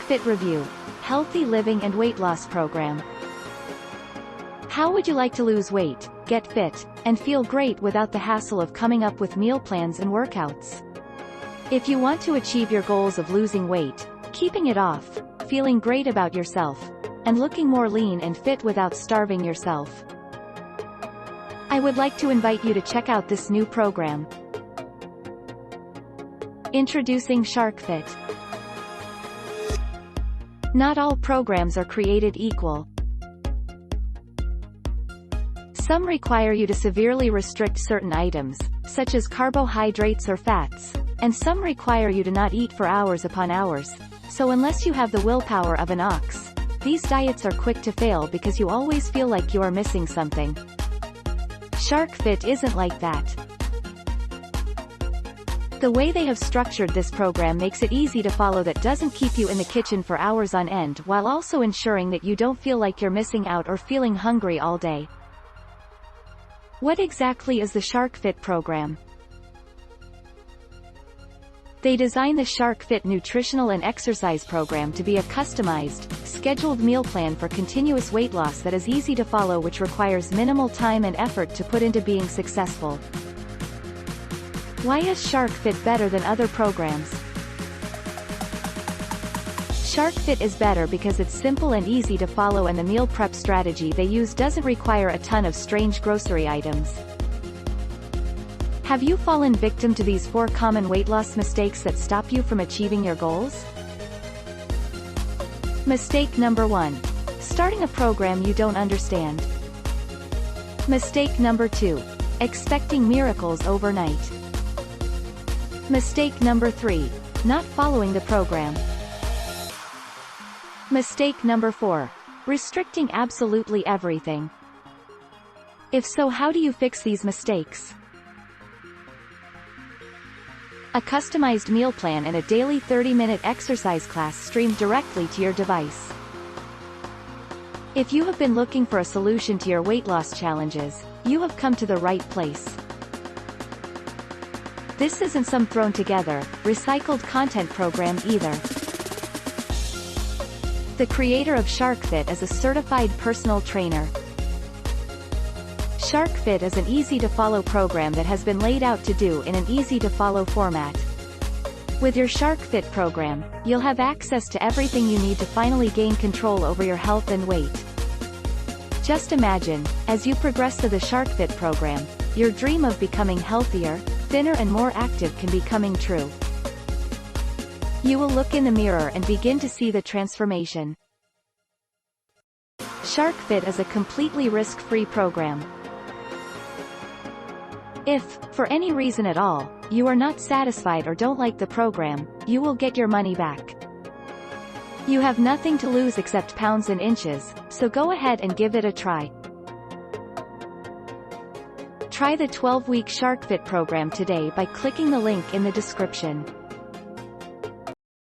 Sharkfit Review. Healthy Living and Weight Loss Program. How would you like to lose weight, get fit, and feel great without the hassle of coming up with meal plans and workouts? If you want to achieve your goals of losing weight, keeping it off, feeling great about yourself, and looking more lean and fit without starving yourself, I would like to invite you to check out this new program. Introducing Sharkfit. Not all programs are created equal. Some require you to severely restrict certain items, such as carbohydrates or fats, and some require you to not eat for hours upon hours. So unless you have the willpower of an ox, these diets are quick to fail because you always feel like you are missing something. Sharkfit isn't like that. The way they have structured this program makes it easy to follow, that doesn't keep you in the kitchen for hours on end while also ensuring that you don't feel like you're missing out or feeling hungry all day. What exactly is the Sharkfit program? They designed the Sharkfit nutritional and exercise program to be a customized, scheduled meal plan for continuous weight loss that is easy to follow, which requires minimal time and effort to put into being successful. Why is Sharkfit better than other programs? Sharkfit is better because it's simple and easy to follow, and the meal prep strategy they use doesn't require a ton of strange grocery items. Have you fallen victim to these 4 common weight loss mistakes that stop you from achieving your goals? Mistake number 1. Starting a program you don't understand. Mistake number 2. Expecting miracles overnight. Mistake number 3. Not following the program. Mistake number 4. Restricting absolutely everything. If so, how do you fix these mistakes? A customized meal plan and a daily 30-minute exercise class streamed directly to your device. If you have been looking for a solution to your weight loss challenges, you have come to the right place. This isn't some thrown-together, recycled content program either. The creator of Sharkfit is a certified personal trainer. Sharkfit is an easy-to-follow program that has been laid out to do in an easy-to-follow format. With your Sharkfit program, you'll have access to everything you need to finally gain control over your health and weight. Just imagine, as you progress to the Sharkfit program, your dream of becoming healthier, thinner and more active can be coming true. You will look in the mirror and begin to see the transformation. Sharkfit is a completely risk-free program. If, for any reason at all, you are not satisfied or don't like the program, you will get your money back. You have nothing to lose except pounds and inches, so go ahead and give it a try. Try the 12-week Sharkfit program today by clicking the link in the description.